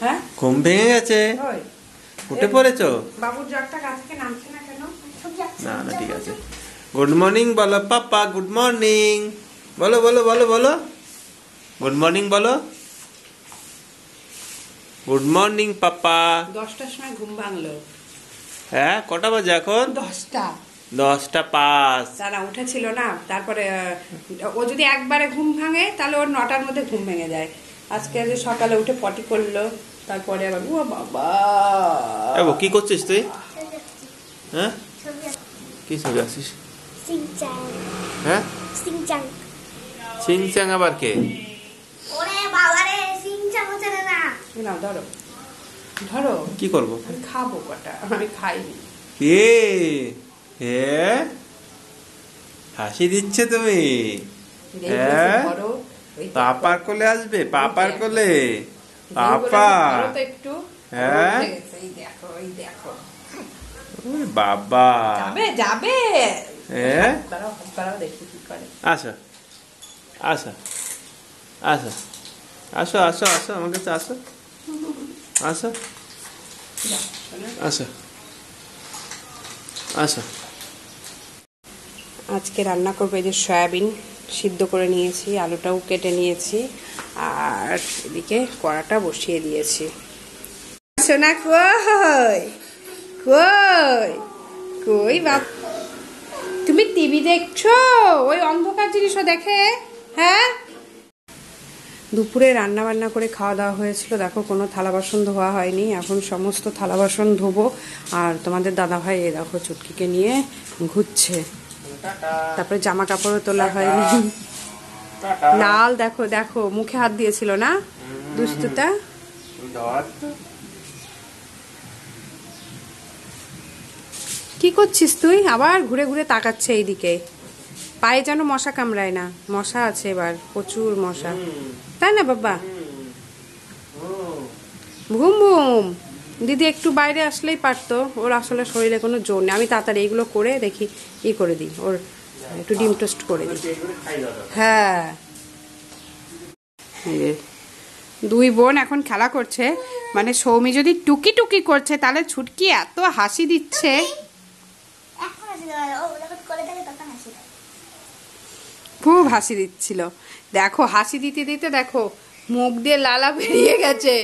হ্যাঁ ঘুম ভেঙে গেছে, উঠে পড়েছো? বাবুর জ্বরটা গা থেকে নামছে না কেন? না না ঠিক আছে। গুড মর্নিং বলো পাপা, গুড মর্নিং বলো বলো বলো বলো, গুড মর্নিং বলো, গুড মর্নিং পাপা। 10টার সময় ঘুম ভাঙলো। হ্যাঁ কটা বাজে এখন? 10টা 10:05। তারা উঠেছিল না, তারপরে ও যদি একবারে ঘুম ভাঙে তাহলে ওর 9টার মধ্যে ঘুম ভেঙে যায়। আজকে যে সকালে উঠে পটি করলো, তারপরে আবার ও বাবা। কি করছিস তুই? হ্যাঁ কি ছবি আছিস? হ্যাঁ সিংচাং আবার কে? না ধরো ধরো, কি করবো? আমি খাবো কটা, আমি খাইনি। কে হাসি দিচ্ছে তুমি? হ্যাঁ পাপার কোলে আসবে, পাপার কোলে পাপা। একটু হ্যাঁ দেখো এই দেখো বাবা যাবে যাবে। হ্যাঁ দেখি কি করে। আসো আসো আসো আসো আসো আসো আমার কাছে আসো আসো আসো আসো। আজকে রান্না করবো এই যে সয়াবিন সিদ্ধ করে নিয়েছি, আলুটাও কেটে নিয়েছি, আর এদিকে কড়াটা বসিয়ে দিয়েছি। সোনা কই কই কই বাপ, তুমি টিভি দেখছো? ওই অন্ধকার জিনিসও দেখে? হ্যাঁ দুপুরে রান্না বান্না করে খাওয়া দাওয়া হয়েছিল, দেখো কোনো থালা বাসন ধোয়া হয়নি, এখন সমস্ত থালা বাসন ধোবো। আর তোমাদের দাদা ভাই এই দেখো চুটকিকে নিয়ে ঘুরছে, তারপরে জামা কাপড়ও তোলা হয়নি। লাল দেখো দেখো মুখে হাত দিয়েছিল না দুষ্টুটা। কি করছিস তুই? আবার ঘুরে ঘুরে তাকাচ্ছে এইদিকে, পায়ে যেন মশা কামড়ায় না। মশা আছে এবার, প্রচুর মশা, তাই না বাবা? ঘুম ঘুম দিদি একটু বাইরে আসলেই পারতো, ওর আসলে শরীরে কোনো জোর নেই। আমি তাড়াতাড়ি এইগুলো করে দেখি ই করে দিই, ওর একটু ডিম টোস্ট করে দিই। হ্যাঁ দুই বোন এখন খেলা করছে, মানে সৌমি যদি টুকি টুকি করছে তাহলে ছুটকি এত হাসি দিচ্ছে। খুব হাসি দিচ্ছিল, দেখো হাসি দিতে দিতে দেখো মুখ দিয়ে লালা বেরিয়ে গেছে,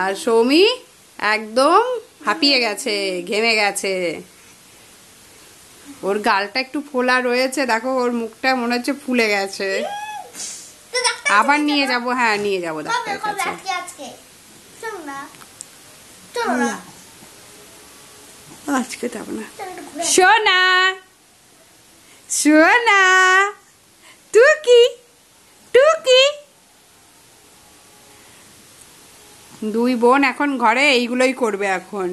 আর সৌমি একদম হাঁপিয়ে গেছে, ঘেমে গেছে। ওর গালটা একটু ফোলা রয়েছে, দেখো ওর মুখটা মনে হচ্ছে ফুলে গেছে। আবার নিয়ে যাব, হ্যাঁ নিয়ে যাবো ডাক্তারের কাছে। আজকে যাব না। সোনা সোনা টুকি টুকি। দুই বোন এখন ঘরে এইগুলোই করবে এখন।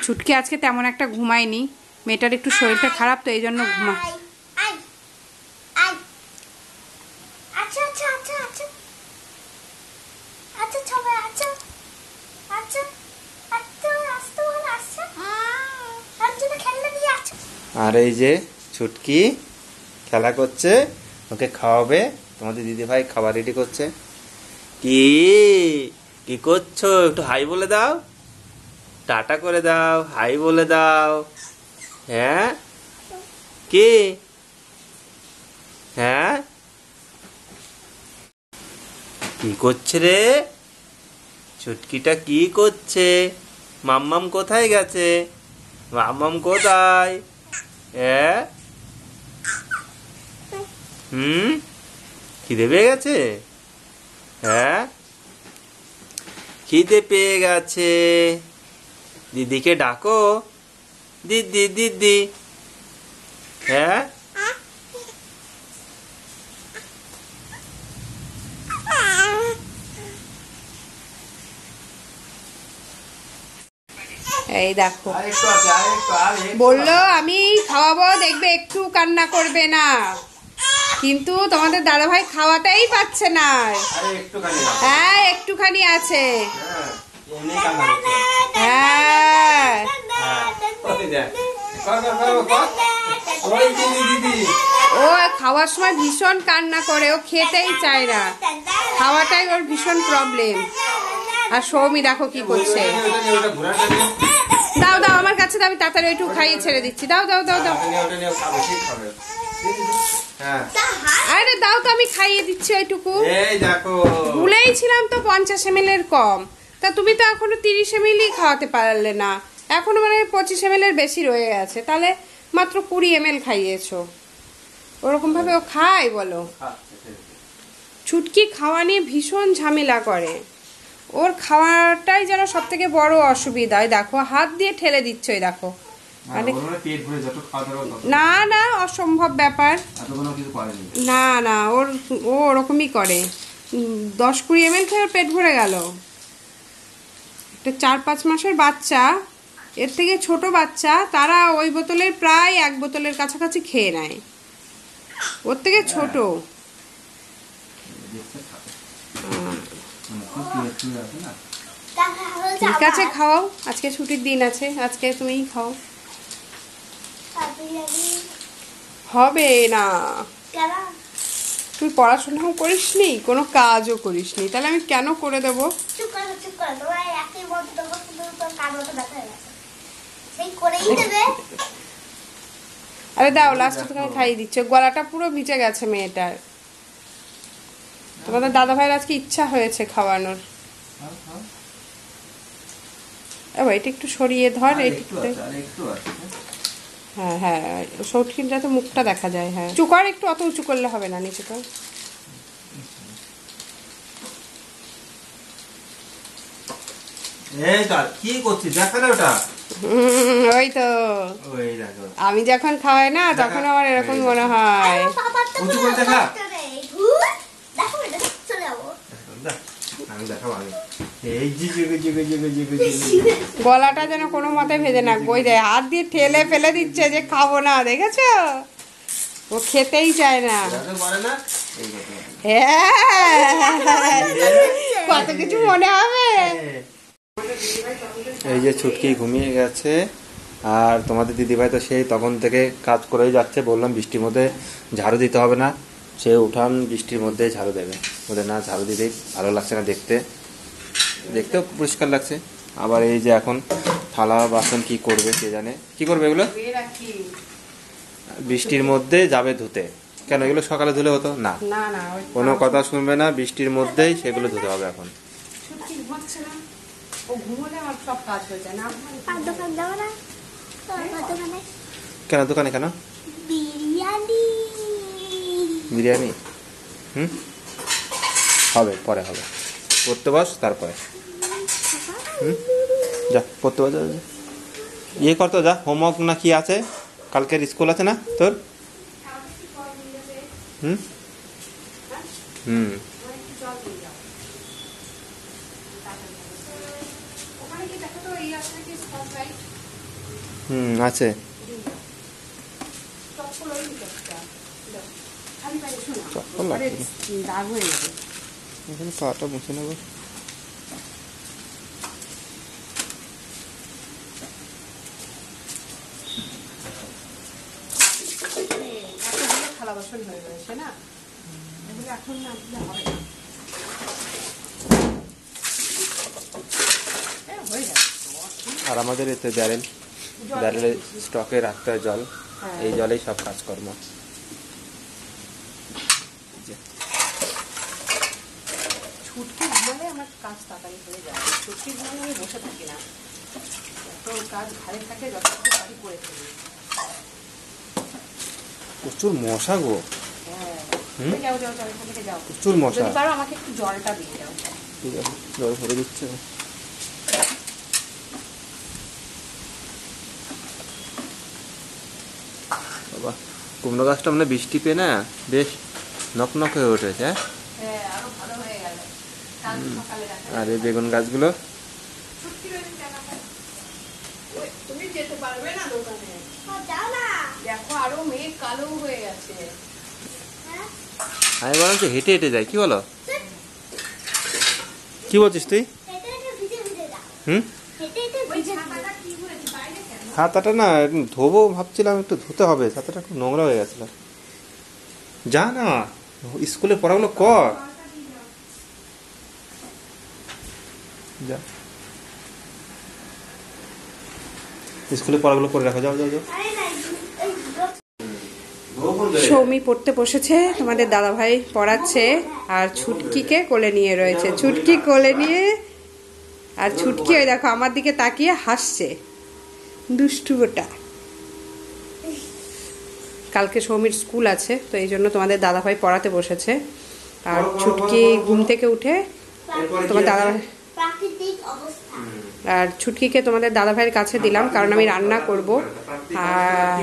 ছুটকি আজকে তেমন একটা ঘুমায়নি, মেয়েটার একটু শরীরটা খারাপ তো এই জন্য ঘুমা। আর এই যে ছুটকি খেলা করছে, ওকে খাওয়াবে। তোমাদের দিদি ভাই খাবার রেডি করছে। কি কি করছো? একটু হাই বলে দাও, টাটা করে দাও, হাই বলে দাও। হ্যাঁ কি? হ্যাঁ কি করছে রে ছুটকিটা? কি করছে? মাম্মাম কোথায় গেছে? মাম্মাম কোথায়? হ্যাঁ খিদে পেয়ে গেছে? হ্যাঁ খিদে পেয়ে গেছে, দিদিকে ডাকো, দিদি দিদি। হ্যাঁ এই দেখো বললো আমি খাওয়াবো, দেখবে একটু কান্না করবে না, কিন্তু তোমাদের দাদাভাই খাওয়াটাই পাচ্ছে না। হ্যাঁ একটুখানি আছে। হ্যাঁ ও খাওয়ার সময় ভীষণ কান্না করে, ও খেতেই চায় না, খাওয়াটাই ওর ভীষণ প্রবলেম। আর সৌমি দেখো কি করছে। দাও দাও আমার কাছে দাও, আমি তাড়াতাড়ি একটু খাইয়ে ছেড়ে দিচ্ছি। দাও দাও দাও দাও, আরে দাও তো, আমি খাইয়ে দিচ্ছি ওইটুকু। ভুলেই ছিলাম তো 50 ml এর কম, তা তুমি তো এখনো 30 ml খাওয়াতে পারলে না, এখনো মানে 25 ml এর বেশি রয়ে গেছে, তাহলে মাত্র 20 ml খাইয়েছো। ওরকম ভাবে ও খায় বলো? ছুটকি খাওয়া নিয়ে ভীষণ ঝামেলা করে, ওর খাওয়াটাই যেন সব থেকে বড় অসুবিধা। দেখো হাত দিয়ে ঠেলে দিচ্ছে, দেখো মানে না না, অসম্ভব ব্যাপার। না না, ও ওরকমই করে। 10-20 ml খেয়ে ওর পেট ভরে গেল। একটা 4-5 মাসের বাচ্চা, এর থেকে ছোট বাচ্চা, তারা ওই বোতলের প্রায় 1 বোতলের কাছাকাছি খেয়ে নেয়, ওর থেকে ছোট। ঠিক আছে খাও, আজকে ছুটির দিন আছে, আজকে তুমিই খাও। হবে না, তুই পড়াশোনাও করিসনি, কোনো কাজও করিসনি, তাহলে আমি কেন করে দেবো? আরে দাও, লাস্টে তোকে আমি খাইয়ে দিচ্ছি। গলাটা পুরো ভিজে গেছে মেয়েটার। তোমাদের দাদা ভাইয়ের আজকে ইচ্ছা হয়েছে খাওয়ানোর। এটা একটু সরিয়ে ধর, হ্যাঁ হ্যাঁ, সৌটকিনটা তো মুখটা দেখা যায়। হ্যাঁ উঁচু কর একটু, অত উঁচু করলে হবে না, নিচে কর। কি করছিস? দেখা না ওটা। ওই তো আমি যখন খাওয়াই না, তখন আমার এরকম মনে হয়। গলাটা যেন কোনো মতে ভেজে না, কই দেয় হাত দিয়ে ঠেলে ফেলে দিচ্ছে যে খাবো না, দেখেছো? ও খেতেই চায় না। হ্যাঁ, কত কিছু মনে হবে। এই যে ছুটকি ঘুমিয়ে গেছে, আর তোমাদের দিদিভাই তো সেই তখন থেকে কাজ করেই যাচ্ছে। বললাম বৃষ্টির মধ্যে ঝাড়ু দিতে হবে না, সে উঠান বৃষ্টির মধ্যে ঝাড়ু দেবে। ওদের না ঝাড়ু দিতেই ভালো লাগছে না, দেখতেও পরিষ্কার লাগছে। আবার এই যে এখন থালা বাসন কি করবে কে জানে, কি করবে এগুলো? বৃষ্টির মধ্যে যাবে ধুতে। কেন এগুলো সকালে ধুলে হতো না? কোনো কথা শুনবে না, বৃষ্টির মধ্যেই সেগুলো ধুতে হবে এখন। কেন দোকানে কেন? বিরিয়ানি হবে, পরে হবে। পড়তে বস, তারপরে যা পড়তে বস। ইয়ে করতো, যা হোমওয়ার্ক না কি আছে, কালকের স্কুল আছে না তোর? আছে। চপ্পল লাগবে, এখানে পাটা মুছে নেবো। থালা বাসন হয়ে রয়েছে না, এখন না দিলে হবে না। আর আমাদের এতে ব্যারেলে স্টকে রাখতে হয় জল, এই জলেই সব কাজকর্ম। ছুটকি ঘুমালে আমার কাজ তাড়াতাড়ি হয়ে যায়, ছুটকি ঘুমালে আমি বসে থাকি না, তো কাজ ঘাড়ে থাকে, যতটুকু পারি করে ফেলি। প্রচুর মশা গো। যাও যাও যাও, এখান থেকে যাও, প্রচুর মশা। যদি পারো আমাকে একটু জলটা দিয়ে দাও। ঠিক আছে, জল ভরে দিচ্ছে। বাবা, কুমড়ো গাছটা মানে বৃষ্টি পেয়ে না বেশ নকনক হয়ে উঠেছে। আর এই বেগুন গাছগুলো তুমি যেতে পারবে না দোকানে, দেখো আরো মেঘ কালো হয়ে গেছে। আমি বললাম যে হেঁটে হেঁটে যাই, কি বলো? কি বলছিস তুই? ছাতাটা না ধোবো ভাবছিলাম, একটু ধুতে হবে, ছাতাটা খুব নোংরা হয়ে গেছিল। যা না, স্কুলে পড়াগুলো কর। যা স্কুলে পড়াগুলো করে রাখো, যাও যাও যাও। সৌমি পড়তে বসেছে, তোমাদের দাদাভাই পড়াচ্ছে, আর ছুটকিকে কোলে নিয়ে রয়েছে। ছুটকি কোলে নিয়ে, আর ছুটকি ওই দেখো আমার দিকে তাকিয়ে হাসছে, দুষ্টু গোটা। কালকে সৌমির স্কুল আছে, তো এই জন্য তোমাদের দাদাভাই পড়াতে বসেছে। আর ছুটকি ঘুম থেকে উঠে তোমার দাদাভাই, আর ছুটকিকে তোমাদের দাদাভাইয়ের কাছে দিলাম, কারণ আমি রান্না করব। আর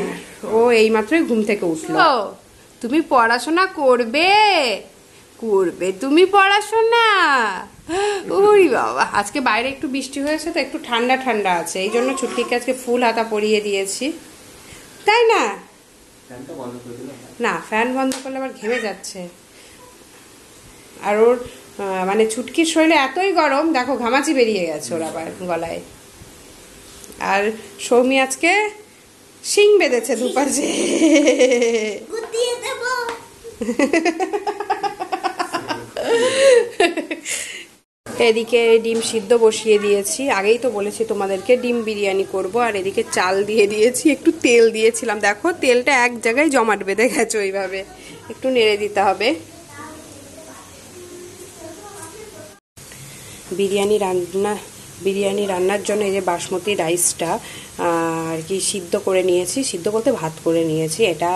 ও এইমাত্রই ঘুম থেকে উঠলো। তুমি পড়াশোনা করবে, করবে তুমি পড়াশোনা? ওই বাবা, আজকে বাইরে একটু বৃষ্টি হয়েছে তো একটু ঠান্ডা ঠান্ডা আছে, এই জন্য ছুটকিকে আজকে ফুল হাতা পরিয়ে দিয়েছি, তাই না? না, ফ্যান বন্ধ করলে আবার ঘেমে যাচ্ছে। আর ওর মানে ছুটকির শরীরে এতই গরম, দেখো ঘামাচি বেরিয়ে গেছে ওর আবার গলায়। আর সৌমি আজকে শিং বেঁধেছে দুপাশে। এদিকে ডিম সিদ্ধ বসিয়ে দিয়েছি, আগেই তো বলেছি তোমাদেরকে ডিম বিরিয়ানি করব। আর এদিকে চাল দিয়ে দিয়েছি, একটু তেল দিয়েছিলাম, দেখো তেলটা এক জায়গায় জমাট বেঁধে গেছে, ওইভাবে একটু নেড়ে দিতে হবে। বিরিয়ানি রান্নার জন্য এই যে বাসমতি রাইসটা আর কি সিদ্ধ করে নিয়েছি, সিদ্ধ করতে ভাত করে নিয়েছি, এটা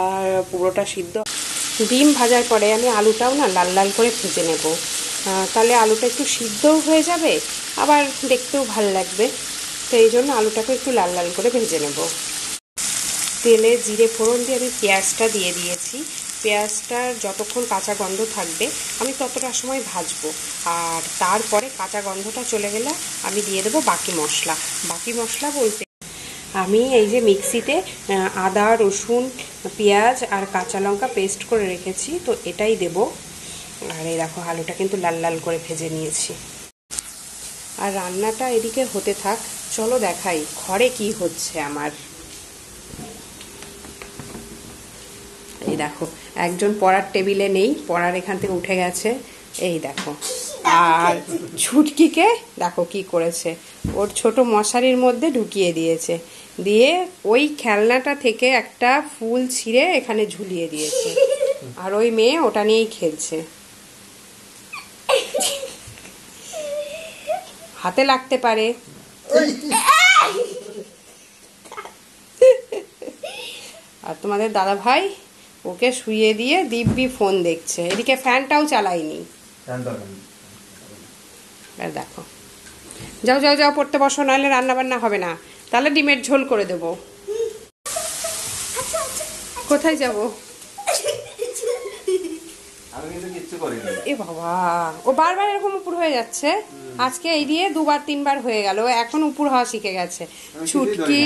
পুরোটা সিদ্ধ। ডিম ভাজার পরে আমি আলুটাও না লাল লাল করে ভেজে নেব, তাহলে আলুটা একটু সিদ্ধও হয়ে যাবে, আবার দেখতেও ভাল লাগবে। তো এই জন্য আলুটাকে একটু লাল লাল করে ভেজে নেব। তেলে জিরে ফোড়ন দিয়ে আমি পেঁয়াজটা দিয়ে দিয়েছি। পেঁয়াজটার যতক্ষণ কাঁচা গন্ধ থাকবে আমি ততটা সময় ভাজবো, আর তারপরে কাঁচা গন্ধটা চলে গেলে আমি দিয়ে দেবো বাকি মশলা। বাকি মশলা বলতে আমি এই যে মিক্সিতে আদা, রসুন, পেঁয়াজ আর কাঁচা লঙ্কা পেস্ট করে রেখেছি, তো এটাই দেব। আর এই দেখো আলুটা কিন্তু লাল লাল করে ভেজে নিয়েছি। আর রান্নাটা এদিকে হতে থাক, চলো দেখাই ঘরে কি হচ্ছে আমার। এই দেখো একজন পড়ার টেবিলে নেই, পড়ার এখান থেকে উঠে গেছে, এই দেখো। আর ছুটকিকে দেখো কি করেছে, ওর ছোট মশারির মধ্যে ঢুকিয়ে দিয়েছে, দিয়ে ওই খেলনাটা থেকে একটা ফুল ছিঁড়ে এখানে ঝুলিয়ে দিয়েছে, আর ওই মেয়ে ওটা নিয়েই খেলছে। হাতে লাগতে পারে। আর তোমাদের দাদা ভাই ওকে শুইয়ে দিয়ে দিব্যি ফোন দেখছে, এদিকে ফ্যানটাও চালাইনি। দেখো, যাও যাও যাও পড়তে বসো, নাহলে রান্না বান্না হবে না, তাহলে ডিমের ঝোল করে দেব। কোথায় যাব? এ বাবা, ও বারবার এরকম উপর হয়ে যাচ্ছে, আজকে এই দিয়ে দুবার তিনবার হয়ে গেল, এখন উপর হওয়া শিখে গেছে। ছুটকি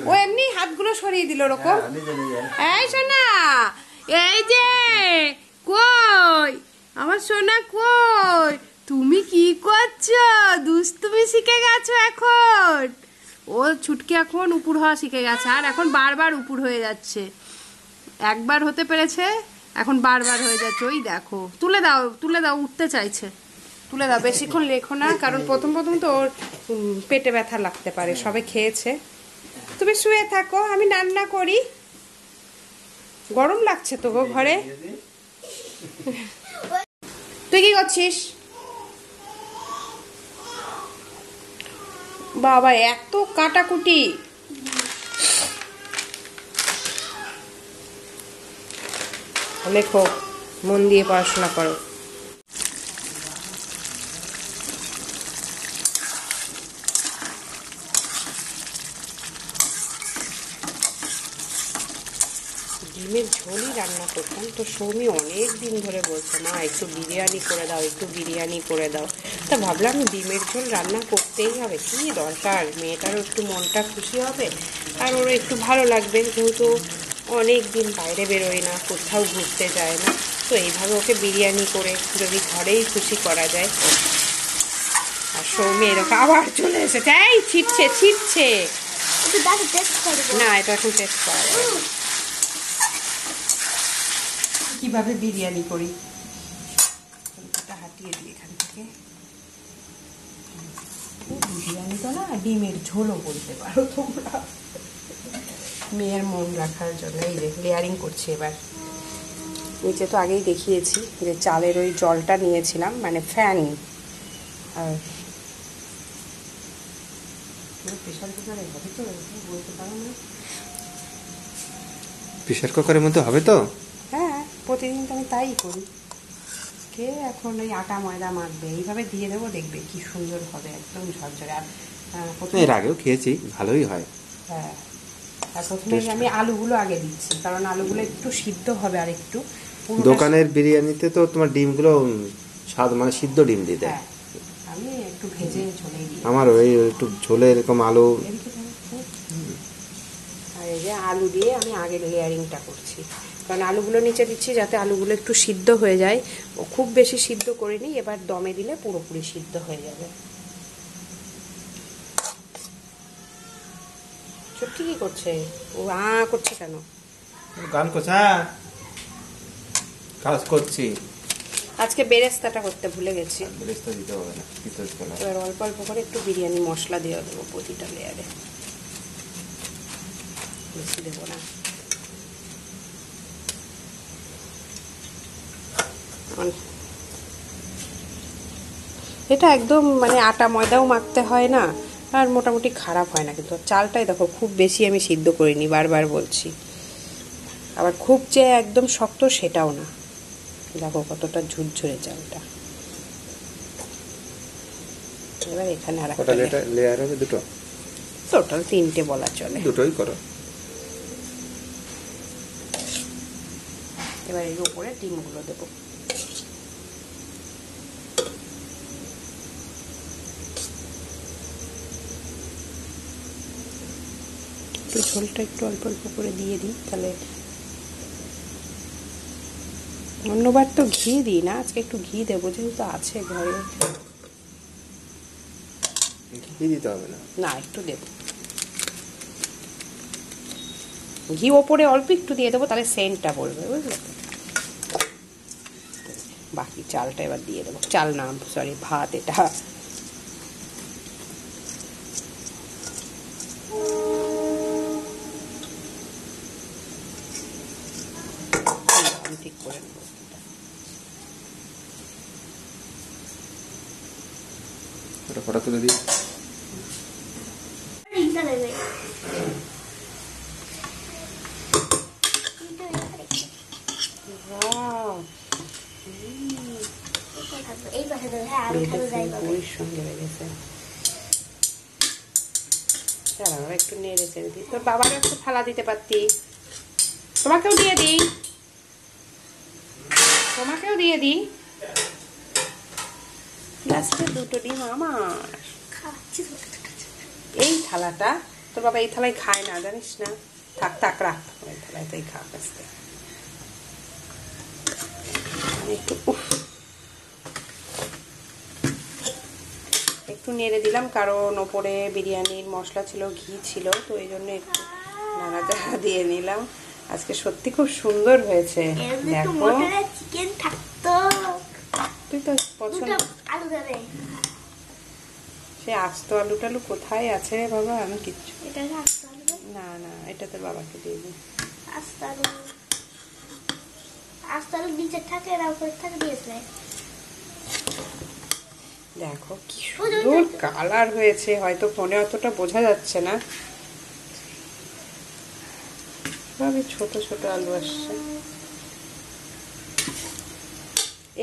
ও এমনি হাতগুলো সরিয়ে দিল ওরকম। এই সোনা, এই যে কই আমার সোনা, কই তুমি কি করছো? দুষ্টুমি শিখে গেছো এখন। ও ছুটকি এখন উপর হওয়া শিখে গেছে, আর এখন বারবার উপর হয়ে যাচ্ছে। একবার হতে পেরেছে, এখন বারবার হয়ে যাচ্ছে। ওই দেখো, তুলে দাও তুলে দাও, উঠতে চাইছে, তুলে দাও। বেশিক্ষণ লেখো না, কারণ প্রথম প্রথম তো ওর পেটে ব্যথা লাগতে পারে, সবে খেয়েছে। তুমি শুয়ে থাকো, আমি রান্না করি। গরম লাগছে তো গো ঘরে। তুই কি করছিস? বাবা এত কাটাকুটি। লেখো, মন দিয়ে পড়াশোনা করো। ডিমের ঝোলই রান্না করতাম, তো সৌমি অনেক দিন ধরে বলছে মা একটু বিরিয়ানি করে দাও, একটু বিরিয়ানি করে দাও। তা ভাবলাম ডিমের ঝোল রান্না করতেই হবে, কী দরকার, মেয়েটারও একটু মনটা খুশি হবে, আর ওরও একটু ভালো লাগবে, যেহেতু অনেক দিন বাইরে বেরোয় না, কোথাও ঘুরতে যায় না, তো এইভাবে ওকে বিরিয়ানি করে যদি ঘরেই খুশি করা যায়। আর সৌমি এরকম আবার চলে এসেছে, এই ছিটছে ছিটছে না, এটা এখন টেস্ট করা যায় কিভাবে বিরিয়ানি করি। হাতিয়ে দিই এখান থেকে। ডিমের ঝোলও বলতে পারো তোমরা। মেয়ের মন রাখার জন্য এই যে লেয়ারিং করছি এবার। নিচে তো আগেই দেখিয়েছি যে চালের ওই জলটা নিয়েছিলাম, মানে ফ্যান। আর প্রেশার কুকারে হবে তো বলতে পারো না। প্রেশার কুকারের মধ্যে হবে তো? হ্যাঁ, প্রতিদিন তো আমি তাই করি। কে এখন ওই আটা ময়দা মাখবে, এইভাবে দিয়ে দেবো, দেখবে কি সুন্দর হবে, একদম ঝরঝরে। আর এর আগেও খেয়েছি, ভালোই হয়। হ্যাঁ, আর প্রথমে আমি আলুগুলো আগে দিচ্ছি, কারণ আলুগুলো একটু সিদ্ধ হবে। আর একটু দোকানের বিরিয়ানিতে তো তোমার ডিমগুলো স্বাদ মানে সিদ্ধ ডিম দিতে। হ্যাঁ, আমি একটু ভেজে ঝোলেই দিই। আমার ওই একটু ঝোলে এরকম আলু। আর এই যে আলু দিয়ে আমি আগে লেয়ারিংটা করছি, কারণ আলুগুলো নিচে দিচ্ছি যাতে আলুগুলো একটু সিদ্ধ হয়ে যায়। ও খুব বেশি সিদ্ধ করিনি, এবার দমে দিলে পুরোপুরি সিদ্ধ হয়ে যাবে। ছুটকি কি করছে? ও করছে কেন? গান করছে, কাজ করছি। আজকে বেরেস্তাটা করতে ভুলে গেছি। বেরেস্তা দিতে হবে না, এবার অল্প অল্প করে একটু বিরিয়ানি মশলা দিয়ে দেবো প্রতিটা লেয়ারে, বেশি দেবো না। এটা একদম মানে আটা ময়দাও মাখতে হয় না, আর মোটামুটি খারাপ হয় না। কিন্তু চালটাই দেখো খুব বেশি আমি সিদ্ধ করিনি, বারবার বলছি। আবার খুব যে একদম শক্ত সেটাও না, দেখো কতটা ঝুরঝুরে চালটা। এবার এখানে আর একটা লেয়ার হবে, দুটো টোটাল 3টে বলা চলে। দুটোই করো। এবার এর উপরে ডিমগুলো দেবো। একটু ঝোলটা একটু অল্প অল্প করে দিয়ে দিই, তাহলে অন্যবার তো ঘি দিই না, আজকে একটু ঘি দেবো যেহেতু আছে ঘরে। ঘি দিতে হবে না, না একটু দেবো ঘি, ওপরে অল্প একটু দিয়ে দেবো, তাহলে সেন্টটা পড়বে, বুঝলে? বাকি চালটা এবার দিয়ে দেবো। চাল না, সরি, ভাত। এটা ঠিক করে নেবো। ওটা ফটো তুলে দিই। একটু নেড়ে চেড়ে দিই। তোর বাবার একটু থালা দিতে পারতি, তোমাকেও দিয়ে দিই, তোমাকেও দিয়ে দিই। লাস্টে দুটো ডিম আমার। এই থালাটা তোর বাবা এই থালায় খায় না, জানিস না? থাক থাক, রাখ, ওই থালায় তাই খা। আসতে একটু নেড়ে দিলাম, কারণ ওপরে বিরিয়ানির মশলা ছিল, ঘি ছিল, তো এই জন্য একটু নাড়াচাড়া দিয়ে নিলাম। আজকে সত্যি খুব সুন্দর হয়েছে। দেখো, চিকেন থাকতো, তুই তো পছন্দ। আলু দেবে, সে আস্ত আলু টালু কোথায় আছে রে বাবা? আমি কিচ্ছু, এটা আস্ত আলু না না, এটা তোর বাবাকে দিয়ে দিই। আস্ত আলু, আস্ত আলু নিচে থাকে আর উপরে থাকে দিয়েছে। দেখো কি সুন্দর কালার হয়েছে, হয়তো ফোনে অতটা বোঝা যাচ্ছে না, ভাবে ছোট ছোট আলু আসছে।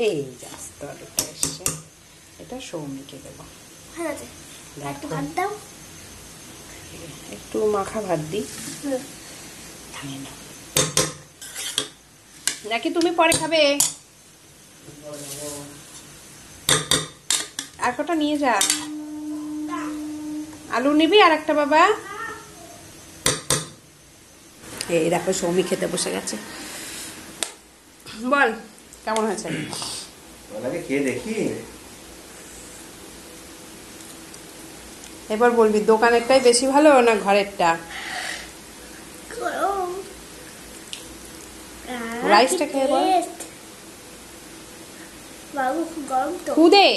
এই যে আস্ত আলুটা এসছে, এটা সৌমিকে দেবো। একটু ভাত দাও, একটু মাখা ভাত দিই নাকি তুমি পরে খাবে? আর কটা নিয়ে যা। আলু নিবি আর একটা বাবা? এই দেখো সৌমি খেতে বসে গেছে। বল কেমন হয়েছে? খেয়ে দেখি। এবার বলবি দোকানেরটাই বেশি ভালো না ঘরেরটা? রাইসটা খেয়ে বল। বাবু খুব গরম তো। খুদে